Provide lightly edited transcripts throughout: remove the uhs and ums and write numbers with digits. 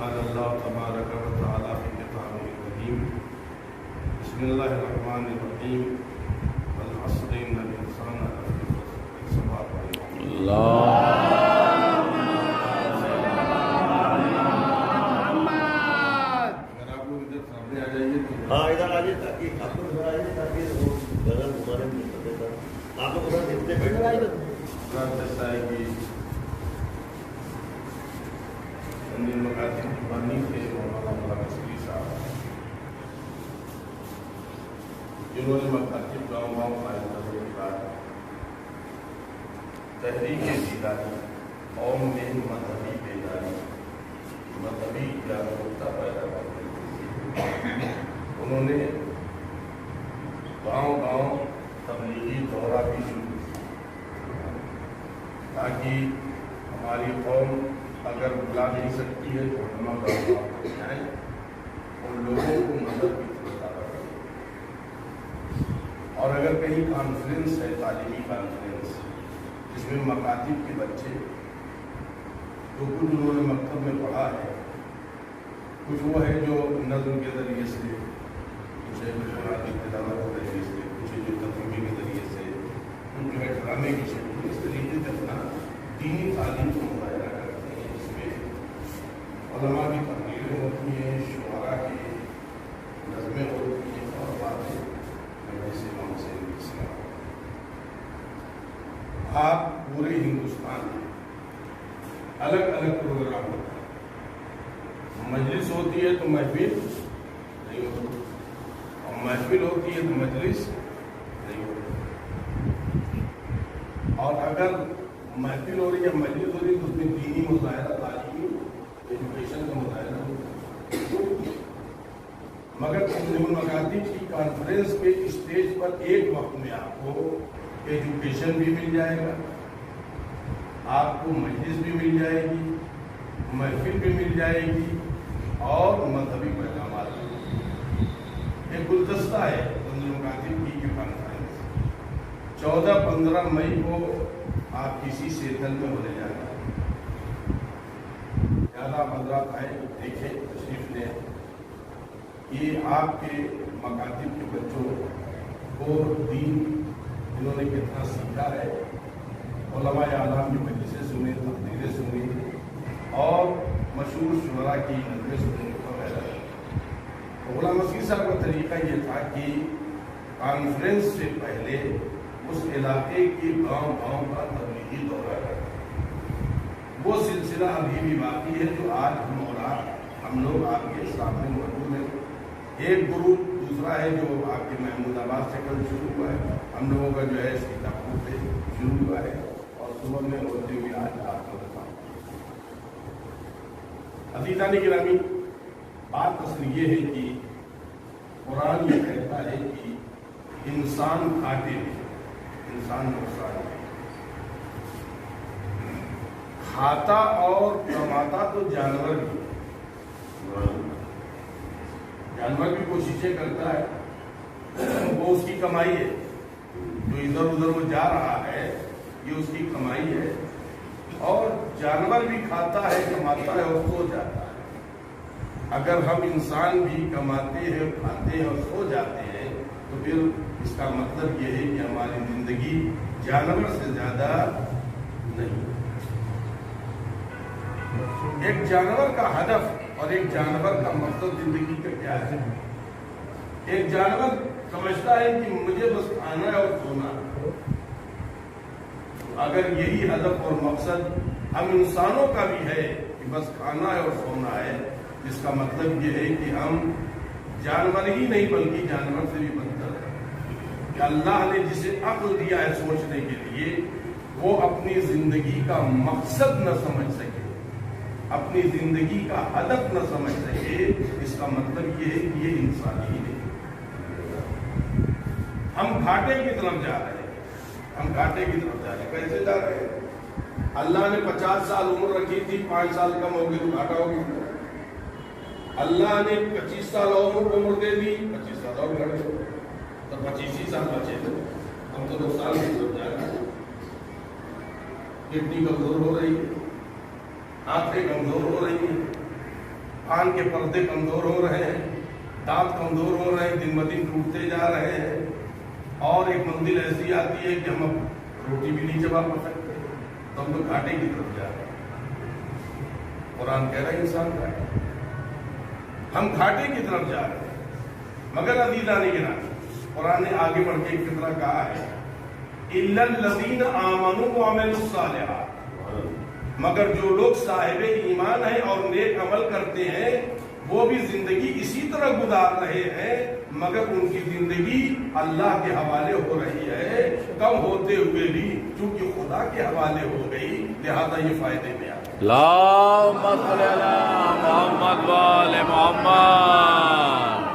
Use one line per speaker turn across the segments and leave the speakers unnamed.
قال اللہ تبارک و تعالی فی کتابہ الکریم بسم اللہ الرحمن الرحیم والعصر ان الانسان لفی خسر صباح اگر آپ لوگ ادھر سامنے آ جائیے تو
ہاں ادھر آ جائیے تاکہ آپ لوگ ادھر آئیے تاکہ وہ غلط ہمارے نہیں پتے تھا آپ لوگ ادھر دیکھتے بیٹھے آئیے
جیسا ہے کہ مکاتب کی بانی تھے مولانا مولانا مسکی صاحب جنہوں نے مکاتب گاؤں گاؤں قائم کرنے کے بعد تحریک بیداری قوم میں مذہبی بیداری مذہبی جاگرکتا پیدا کرنے انہوں نے گاؤں گاؤں تبلیغی دورہ بھی شروع کیا تاکہ ہماری قوم اگر بلا نہیں سکتی ہے تو علماء گاؤں گاؤں کو جائیں اور لوگوں کو مدد کی بتا کریں اور اگر کہیں کانفرنس ہے تعلیمی کانفرنس جس میں مکاتب کے بچے تو کچھ انہوں نے مکتب میں پڑھا ہے کچھ وہ ہے جو نظم کے ذریعے سے کچھ ہے قرآن کی تلاوت کے ذریعے سے کچھ ہے جو ترجمے کے ذریعے سے کچھ جو ہے ڈرامے کی شکل اس طریقے سے اپنا دینی تعلیم کو مظاہرہ کرتے ہیں اس میں علماء کی تقریریں ہوتی ہیں شعراء کی نظمیں ہوتی ہیں اور باتیں ایسے نام سے اسلام آپ پورے ہندوستان میں الگ الگ پروگرام ہوتا ہے مجلس ہوتی ہے تو محفل نہیں ہوتی اور محفل ہوتی ہے تو مجلس نہیں ہوتی اور اگر محفل ہو رہی ہے مجلس ہو رہی ہے تو اس میں دینی مظاہرہ تعلیمی ایجوکیشن کا مظاہرہ ہوتا مگر مکاتب کی کانفرنس کے اسٹیج پر ایک وقت میں آپ کو ایجوکیشن بھی مل جائے گا آپ کو مجلس بھی مل جائے گی محفل بھی مل جائے گی اور مذہبی پیغامات ایک گلدستہ ہے مکاتب کی کانفرنس 14-15 مئی کو آپ کسی سیتل میں ہونے جا رہے ہیں زیادہ حضرات آئے دیکھیں تشریف لیں یہ آپ کے مکاتب کے بچوں کو دین انہوں نے کتنا سیکھا ہے علماء اعلام کی مجلسیں سنیں تقریریں سنیں اور مشہور شعراء کی نظریں سنیں وغیرہ غلام مسیح صاحب کا طریقہ یہ تھا کہ کانفرنس سے پہلے اس علاقے کے گاؤں گاؤں کا تبلیغی دورہ کرتا وہ سلسلہ ابھی بھی باقی ہے جو آج ہم لوگ آپ کے سامنے موجود ہیں ایک گروپ دوسرا ہے جو آپ کے محمود آباد سے کل شروع ہوا ہے ہم لوگوں کا جو ہے سیتاپور سے شروع ہوا ہے اور صبح میں ہوتے ہوئے آج آپ کو بتاؤں عزیزان گرامی بات اصل یہ ہے کہ قرآن یہ کہتا ہے کہ انسان گھاٹے میں انسان نقصان ہے کھاتا اور کماتا تو جانور بھی کوششیں کرتا ہے وہ اس کی کمائی ہے جو ادھر ادھر وہ جا رہا ہے یہ اس کی کمائی ہے اور جانور بھی کھاتا ہے کماتا ہے اور سو جاتا ہے اگر ہم انسان بھی کماتے ہیں کھاتے ہیں اور سو جاتے ہیں تو پھر اس کا مطلب یہ ہے کہ ہماری زندگی جانور سے زیادہ نہیں ایک جانور کا ہدف اور ایک جانور کا مقصد زندگی کا کیا ہے ایک جانور سمجھتا ہے کہ مجھے بس کھانا ہے اور سونا اگر یہی ہدف اور مقصد ہم انسانوں کا بھی ہے کہ بس کھانا ہے اور سونا ہے اس کا مطلب یہ ہے کہ ہم جانور ہی نہیں بلکہ جانور سے بھی بدتر ہے کہ اللہ نے جسے عقل دیا ہے سوچنے کے لیے وہ اپنی زندگی کا مقصد نہ سمجھ سکے اپنی زندگی کا ہدف نہ سمجھ سکے اس کا مطلب یہ ہے کہ یہ انسان ہی نہیں ہم گھاٹے کی طرف جا رہے ہیں ہم گھاٹے کی طرف جا رہے ہیں کیسے جا رہے ہیں اللہ نے 50 سال عمر رکھی تھی 5 سال کم ہوگی تو گھاٹا ہوگی اللہ نے 25 سال عمر دے دی 25 سال اور گھر تو 25 ہی سال بچے تھے ہم تو 2 سال کی طرف جا رہے ہیں کڈنی کمزور ہو رہی ہے آنکھیں کمزور ہو رہی ہیں کان کے پردے کمزور ہو رہے ہیں، دانت کمزور ہو رہے ہیں، دن بدن ٹوٹتے جا رہے ہیں، اور ایک منزل ایسی آتی ہے کہ ہم اب روٹی بھی نہیں چبا پا سکتے، تو ہم تو گھاٹے کی طرف جا رہے ہیں۔ قرآن کہہ رہا ہے انسان کا ہم گھاٹے کی طرف جا رہے ہیں۔ مگر عزیزان گرامی، قرآن نے آگے بڑھ کے ایک فطرہ کہا ہے اِلَّا الَّذِينَ آمَنُوا وَعَمِلُوا الصَّالِحَاتِ، مگر جو لوگ صاحب ایمان ہیں اور نیک عمل کرتے ہیں وہ بھی زندگی اسی طرح گزار رہے ہیں، مگر ان کی زندگی اللہ کے حوالے ہو رہی ہے، کم ہوتے ہوئے بھی چونکہ خدا کے حوالے ہو گئی، لہذا یہ فائدے میں آ گئے۔
اللہم صلی علی محمد وآل محمد۔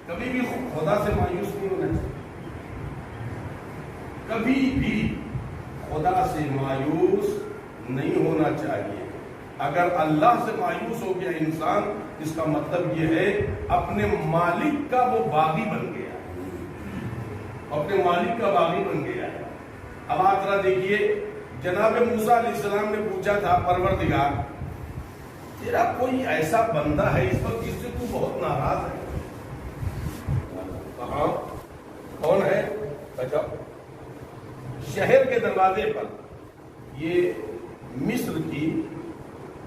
کبھی بھی خدا سے مایوس نہیں ہونا چاہیے، کبھی بھی خدا سے مایوس نہیں ہونا چاہیے۔ اگر اللہ سے مایوس ہو گیا انسان، اس کا مطلب یہ ہے اپنے مالک کا وہ باغی بن گیا، اپنے مالک کا باغی بن گیا۔ اب آپ ذرا دیکھیے، جناب موسیٰ علیہ السلام نے پوچھا تھا پروردگار تیرا کوئی ایسا بندہ ہے اس وقت جس سے تو بہت ناراض ہے؟ کہاں کون ہے؟ اچھا، شہر کے دروازے پر، یہ مصر کی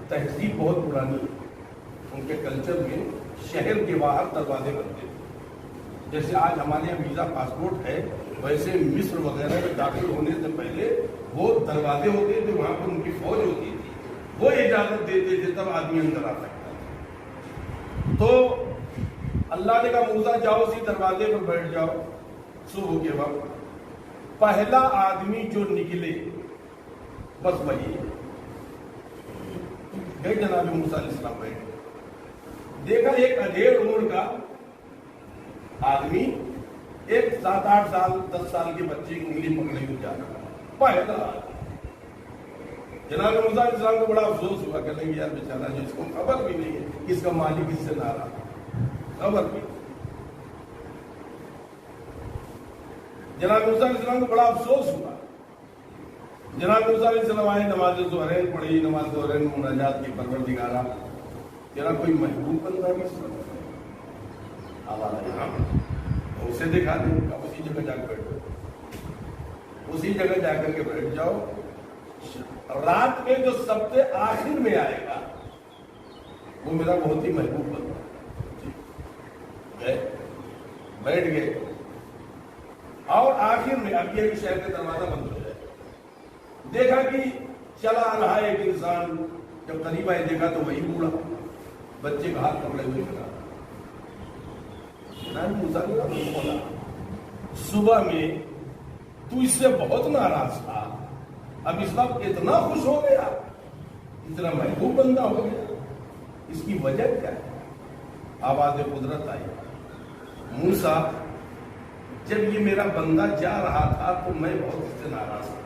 تہذیب بہت پرانی ہے، ان کے کلچر میں شہر کے باہر دروازے بنتے تھے۔ جیسے آج ہمارے یہاں ویزا پاسپورٹ ہے، ویسے مصر وغیرہ میں داخل ہونے سے پہلے وہ دروازے ہوتے تھے، وہاں پر ان کی فوج ہوتی تھی، وہ اجازت دیتے تھے تب آدمی اندر آ سکتا تھا۔ تو اللہ نے کہا موسیٰ جاؤ اسی دروازے پر بیٹھ جاؤ، صبح کے وقت پہلا آدمی جو نکلے بس وہی ہے۔ جناب موسیٰ علیہ السلام بیٹھے، دیکھا ایک ادھیڑ عمر کا آدمی ایک 7-8 سال 10 سال کے بچے کی انگلی پکڑے ہوئے جا رہا، پہلا آدمی۔ جناب موسیٰ علیہ السلام کو بڑا افسوس ہوا کہ نہیں یار بیچارہ جس کو خبر بھی نہیں ہے اس کا مالک اس سے ناراض، خبر بھی۔ جناب موسیٰ علیہ السلام کو بڑا افسوس ہوا۔ جناب موسیٰ علیہ السلام آئے، نماز ظہرین پڑھی، نماز ظہرین میں مناجات کی پروردگارا تیرا کوئی محبوب بندہ بھی اسے دکھا دیں، اسی جگہ جا کر بیٹھو، اسی جگہ جا کر کے بیٹھ جاؤ، رات میں جو سب سے آخر میں آئے گا وہ میرا بہت ہی محبوب بندہ ہے۔ بیٹھ گئے، اور آخر میں اب یہ شہر کا دروازہ بند ہو جائے، دیکھا کہ چلا رہا ایک انسان، جب قریب آئے دیکھا تو وہی بوڑھا بچے کا ہاتھ پکڑے ہوئے کھڑا۔ صبح میں تو اس سے بہت ناراض تھا، اب اس وقت اتنا خوش ہو گیا، اتنا محبوب بندہ ہو گیا، اس کی وجہ کیا ہے؟ آواز قدرت آئی، موسیٰ جب یہ میرا بندہ جا رہا تھا تو میں بہت اس سے ناراض تھا،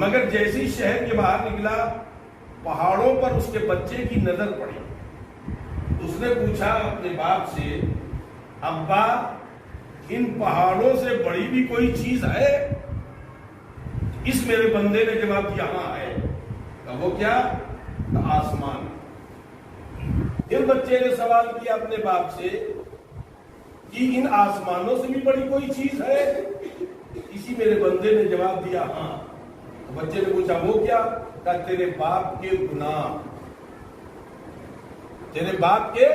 مگر جیسی شہر کے باہر نکلا پہاڑوں پر اس کے بچے کی نظر پڑی، اس نے پوچھا اپنے باپ سے ابا ان پہاڑوں سے بڑی بھی کوئی چیز ہے؟ اس میرے بندے نے جواب دیا ہاں ہے۔ کہ وہ کیا؟ کہ آسمان۔ پھر بچے نے سوال کیا اپنے باپ سے کہ ان آسمانوں سے بھی بڑی کوئی چیز ہے؟ اسی میرے بندے نے جواب دیا ہاں۔ تو بچے نے پوچھا وہ کیا؟ کہ تیرے باپ کے گناہ، تیرے باپ کے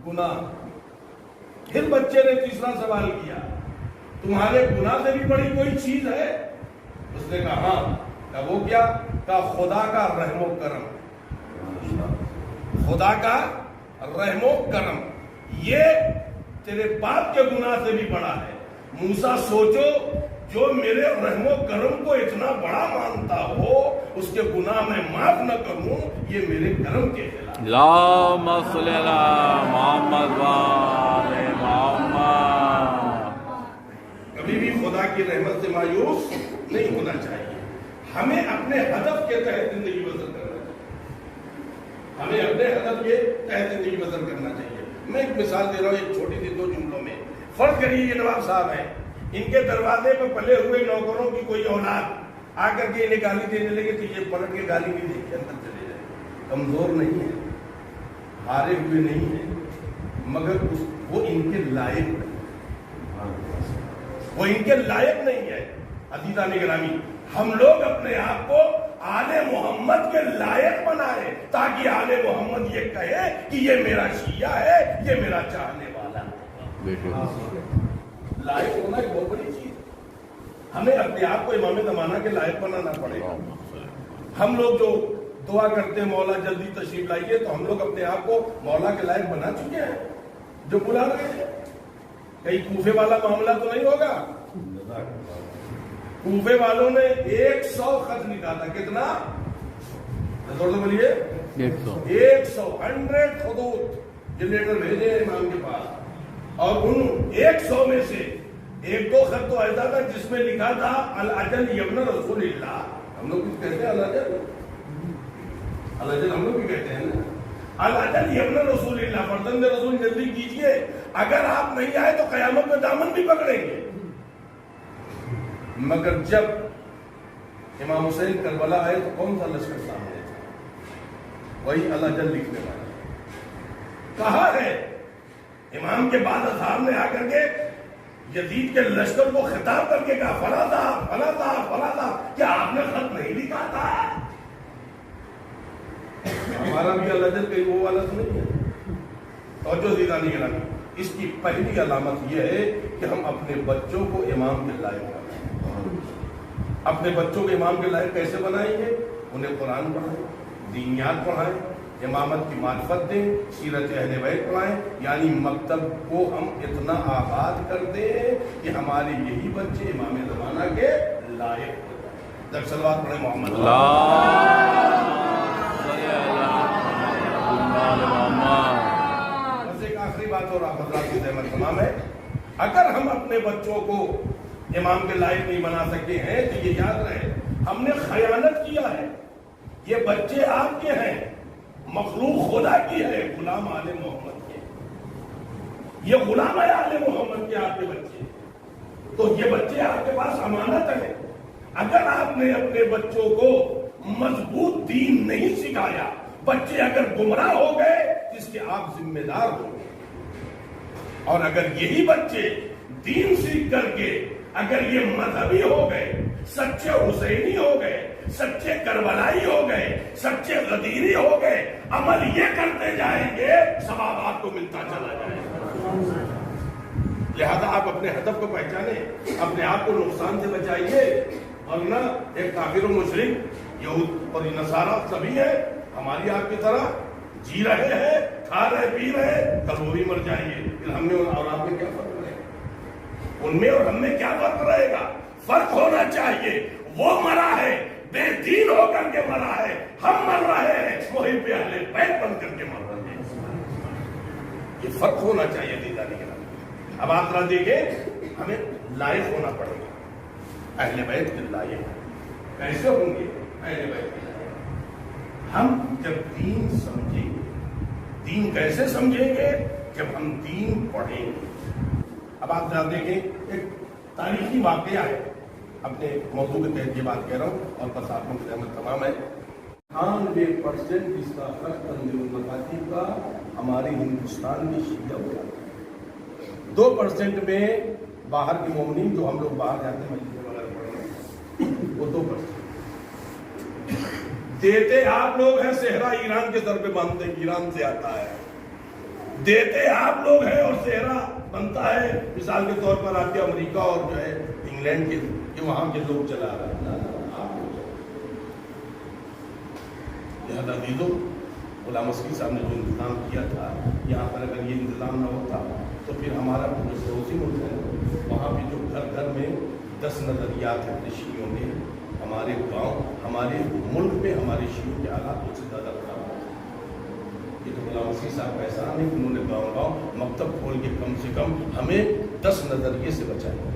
گناہ۔ پھر بچے نے تیسرا سوال کیا تمہارے گناہ سے بھی بڑی کوئی چیز ہے؟ اس نے کہا ہاں۔ کہ وہ کیا؟ کہ خدا کا رحم و کرم، خدا کا رحم و کرم یہ تیرے باپ کے گناہ سے بھی بڑا ہے۔ موسیٰ سوچو، جو میرے رحم و کرم کو اتنا بڑا مانتا ہو اس کے گناہ میں معاف نہ کروں، یہ میرے کرم کے خلاف۔
اللہم صلی علی محمد وآل محمد۔
کبھی بھی خدا کی رحمت سے مایوس نہیں ہونا چاہیے، ہمیں اپنے ہدف کے تحت زندگی بسر کرنا چاہیے، ہمیں اپنے ہدف کے تحت زندگی بسر کرنا چاہیے۔ میں ایک مثال دے رہا ہوں، ایک چھوٹی سی 2 جملوں میں۔ فرض کریے یہ نواب صاحب ہیں، ان کے دروازے پہ پلے ہوئے نوکروں کی کوئی اولاد آ کر کے انہیں گالی دینے لگے تو یہ پلٹ کے گالی نہیں دے کے اندر چلے جائے، کمزور نہیں ہے، ہارے ہوئے نہیں ہیں، مگر وہ ان کے لائق نہیں، وہ ان کے لائق نہیں ہے۔ عزیزان گرامی، ہم لوگ اپنے آپ کو آل محمد کے لائق بنائے تاکہ آل محمد یہ کہے کہ یہ میرا شیعہ ہے، یہ میرا چاہنے والا ہے۔ لائق ہونا ایک بہت بڑی چیز ہے۔ ہمیں اپنے آپ کو امام زمانہ کے لائق بنانا پڑے گا۔ ہم لوگ جو دعا کرتے ہیں مولا جلدی تشریف لائیے، تو ہم لوگ اپنے آپ کو مولا کے لائق بنا چکے ہیں جو بلا رہے ہیں؟ کہیں کوفے والا معاملہ تو نہیں ہوگا؟ کوفے والوں نے 100 خط نکالا، کتنا؟ بولیے 100 خطوط یہ لیٹر بھیجے امام کے پاس، اور ان 100 میں سے ایک دو خط تو ایسا تھا جس میں لکھا تھا الاجل یبن رسول اللہ۔ ہم لوگ کچھ کہتے ہیں الاجل ہم لوگ بھی کہتے ہیں نا، الاجل یبن رسول اللہ، فرزند رسول جلدی کیجئے، اگر آپ نہیں آئے تو قیامت میں دامن بھی پکڑیں گے۔ مگر جب امام حسین کربلا آئے تو کون سا لشکر سامنے تھا؟ وہی الاجل لکھنے والا۔ کہا ہے امام کے بعد اصحاب نے آ کر کے یزید کے لشکر کو خطاب کر کے کہا، فلاں صاحب فلاں صاحب فلاں صاحب، کیا آپ نے خط نہیں لکھا تھا؟ ہمارا بھی الاجل کہیں وہ والا تو نہیں ہے۔ توجہ دیدانی گرامی، اس کی پہلی علامت یہ ہے کہ ہم اپنے بچوں کو امام کے لائق بنائیں۔ اپنے بچوں کو امام کے لائق کیسے بنائیں گے؟ انہیں قرآن پڑھائیں، دینیات پڑھائیں، امامت کی معرفت دیں، سیرت اہل بیت پڑھائیں، یعنی مکتب کو ہم اتنا آباد کر دیں کہ ہمارے یہی بچے امام زمانہ کے لائق ہو جائیں۔ در صلوات پڑھیں محمد بس ایک آخری بات اور آپ حضرات کی زحمت تمام ہے، اگر ہم اپنے بچوں کو امام کے لائق نہیں بنا سکے ہیں تو یہ یاد رہے ہم نے خیانت کیا ہے۔ یہ بچے آپ کے ہیں، مخلوق خدا کی ہے، غلام آل محمد کے، یہ غلام ہے آل محمد کے آپ کے بچے، تو یہ بچے آپ کے پاس امانت ہے۔ اگر آپ نے اپنے بچوں کو مضبوط دین نہیں سکھایا، بچے اگر گمراہ ہو گئے اس کے آپ ذمہ دار ہو گئے، اور اگر یہی بچے دین سیکھ کر کے اگر یہ مذہبی ہو گئے، سچے حسینی ہو گئے، سچے کربلائی ہو گئے، سچے غدیری ہو گئے، عمل یہ کرتے جائیں گے، ثواب آپ کو ملتا چلا جائے گا۔ لہذا آپ اپنے ہدف کو پہچانیں، اپنے آپ کو نقصان سے بچائیے، ورنہ ایک کافر و مشرک یہود اور نصارہ سبھی ہے ہماری آپ کی طرح، جی رہے ہیں، کھا رہے پی رہے، کل وہ بھی مر جائیں گے، پھر ہم نے اور آپ میں کیا فرق رہے گا؟ ان میں اور ہم میں کیا فرق رہے گا؟ فرق ہونا چاہیے، وہ مرا ہے بے دین ہو کر کے مرا ہے، ہم مر رہے ہیں محب اہل بیت بن کر کے مر رہے ہیں، یہ فرق ہونا چاہیے دیدانی کے نام۔ اب آپ ذرا دیکھیں، ہمیں لائق ہونا پڑے گا، اہل بیت کے لائق کیسے ہوں گے؟ اہل بیت کے لائق ہم جب دین سمجھیں گے، دین کیسے سمجھیں گے؟ جب ہم دین پڑھیں گے۔ اب آپ ذرا دیکھیں، ایک تاریخی واقعہ ہے، اپنے موضوع کے تحت یہ بات کہہ رہا ہوں اور بس آپ کی رحمت تمام ہے۔ 98% اس کا خرچ تنظیم المکاتب کا ہمارے ہندوستان میں شیعہ ہو جاتا ہے، 2% میں باہر کے مومنین جو ہم لوگ باہر جاتے ہیں مجلس وغیرہ پڑھنے، وہ 2% دیتے آپ لوگ ہیں، صحرا ایران کے سر پہ باندھتے ہیں، ایران سے آتا ہے، دیتے آپ لوگ ہیں اور صحرا بنتا ہے مثال کے طور پر آپ کے امریکہ اور جو ہے انگلینڈ کے، کہ وہاں کے لوگ چلا رہے ہیں، لہذا عزیزو، غلام مسکی صاحب نے جو انتظام کیا تھا یہاں پر، اگر یہ انتظام نہ ہوتا تو پھر ہمارا جو پڑوسی ملک ہے وہاں پہ جو گھر گھر میں 10 نظریات ہیں شیعوں میں، ہمارے گاؤں، ہمارے ملک میں ہمارے شیعوں کے حالات اس سے زیادہ خراب ہے۔ یہ تو غلام مسکی صاحب کا احسان ہے کہ انہوں نے گاؤں گاؤں مکتب کھول کے کم سے کم ہمیں 10 نظریے سے بچایا۔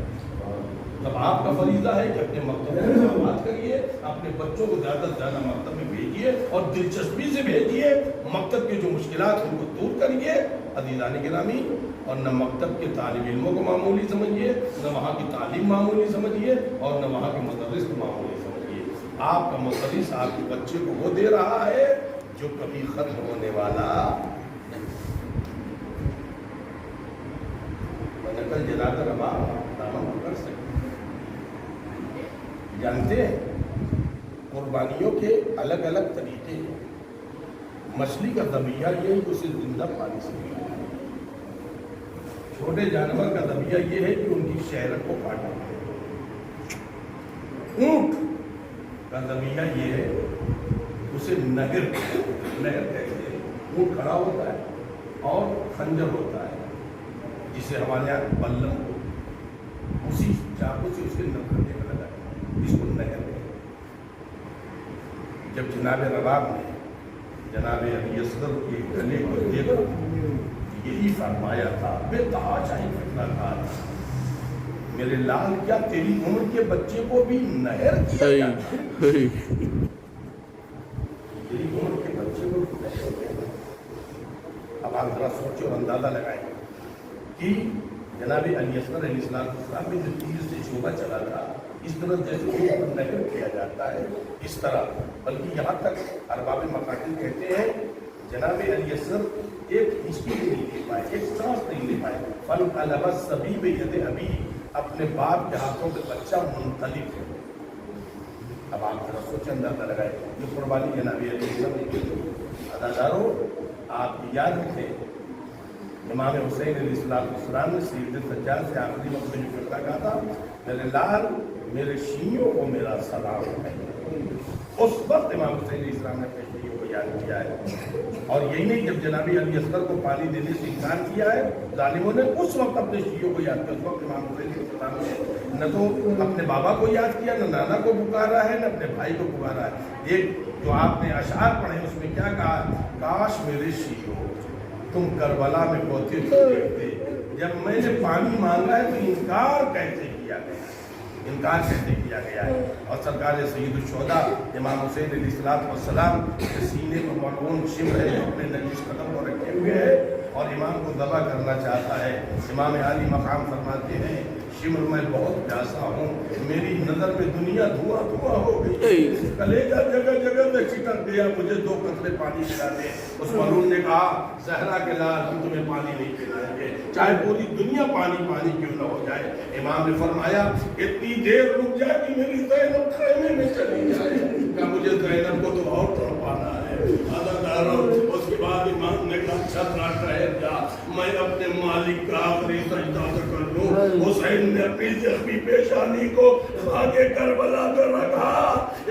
اب آپ کا فریضہ ہے کہ اپنے مکتب میں بات کریے، اپنے بچوں کو زیادہ سے زیادہ مکتب میں بھیجیے اور دلچسپی سے بھیجیے، مکتب کے جو مشکلات ان کو دور کریے عزیزان گرامی، اور نہ مکتب کے طالب علموں کو معمولی سمجھیے، نہ وہاں کی تعلیم معمولی سمجھیے، اور نہ وہاں کے مدرس کو معمولی سمجھیے۔ آپ کا مدرس آپ کے بچے کو وہ دے رہا ہے جو کبھی ختم ہونے والا نقل جلا کر روا نامہ کر سکتے. جانتے ہیں قربانیوں کے الگ الگ طریقے ہیں. مچھلی کا ذبیحہ یہ ہے کہ اسے زندہ پانی سے ملا. چھوٹے جانور کا ذبیحہ یہ ہے کہ ان کی شہرت کو کاٹا. اونٹ کا ذبیحہ یہ ہے اسے نہر کہتے ہیں. اونٹ کھڑا ہوتا ہے اور خنجر ہوتا ہے جسے ہمارے یہاں بلم ہو, اسی چاقو سے اس کے نکلنے میں لگا ہے, اس کو نہر کہتے ہیں. جب جناب رباب نے جناب علی اصغر کے گلے کو دیکھا یہی فرمایا تھا, بے تحاشا ہی فتنہ کہا تھا, میرے لال کیا تیری عمر کے بچے کو بھی نہر کیا جاتا ہے؟ تیری عمر کے بچے کو بھی نہر کیا جاتا ہے. اب آپ ذرا سوچیں اور اندازہ لگائیں کہ جناب علی اصغر علیہ السلام میں جو تیر سے شعبہ چلا تھا, اس طرح جیسے نہر کیا جاتا ہے اس طرح. بلکہ یہاں تک ارباب مقاتل کہتے ہیں جناب علی اصغر ایک ہچکی نہیں لے پائے, ایک سانس نہیں لے پائے. فَانْقَلَبَ الصَّبِيُّ بِيَدِ أَبِيهِ, اپنے باپ کے ہاتھوں سے بچہ منقلب ہے. اب آپ ذرا سوچیں, اندازہ لگائے یہ قربانی جناب علی اصغر کی. اداداروں آپ یاد رکھیں امام حسین علیہ السلام نے سید سجاد سے آخری وقت میں جو کہا تھا, میرے لال میرے شیعوں کو میرا سلام ہے. اس وقت امام حسین علیہ السلام نے اپنے شیعوں کو یاد کیا ہے. اور یہی نہیں, جب جناب علی اصغر کو پانی دینے سے انکار کیا ہے ظالموں نے, اس وقت اپنے شیعوں کو یاد کیا. اس وقت امام حسین علیہ السلام نے نہ تو اپنے بابا کو یاد کیا, نہ نانا کو پکارا ہے, نہ اپنے بھائی کو پکارا ہے. ایک جو آپ نے اشعار پڑھے اس میں کیا کہا, کاش میرے شیعوں تم کربلا میں ہوتے تو دیکھتے, جب میں نے پانی مانگا ہے تو انکار کیسے کیا گیا, انکار کیسے کیا گیا ہے. اور سرکار سید الشہداء امام حسین علیہ السلام کے سینے پر ملعون شمر ہے, اپنے نجس قدم کو رکھے ہوئے ہے اور امام کو ذبح کرنا چاہتا ہے. امام عالی مقام فرماتے ہیں شمر میں بہت پیاسا ہوں, میری نظر میں دنیا دھواں دھواں ہو گئی, کلیجہ جگہ جگہ میں چٹک گیا, مجھے 2 قطرے پانی پلا دے. اس ملعون نے کہا زہرا کے لال ہم تمہیں پانی نہیں پلائیں گے, چاہے پوری دنیا پانی پانی کیوں نہ ہو جائے. امام نے فرمایا اتنی دیر رک جائے کہ میری زینب خیمے میں چلی جائے, کہ مجھے زینب کو تو اور تڑپانا ہے. اس کے بعد امام نے کہا چھترا ٹھہر جا, میں اپنے مالک کا آخری سجدہ کر لوں. حسین نے اپنی زخمی پیشانی کو آگے کربلا کر رکھا.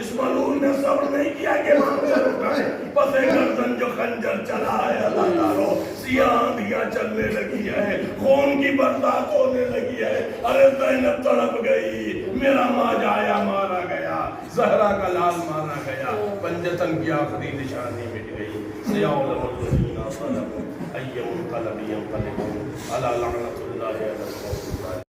اس ملعون نے صبر نہیں کیا کہ امام سے اٹھائے, پس گردن جو خنجر چلا ہے اللہ تعالیٰ, سیاہ آندھیاں چلنے لگی ہے, خون کی برسات ہونے لگی ہے. ارے زینب تڑپ گئی, میرا ماں جایا مارا گیا, زہرا کا لال مارا گیا, پنجتن کی آخری نشانی مٹ گئی. سیاہ الذین ظلموا ای منقلب ینقلبون الا لعنۃ اللہ علی القوم.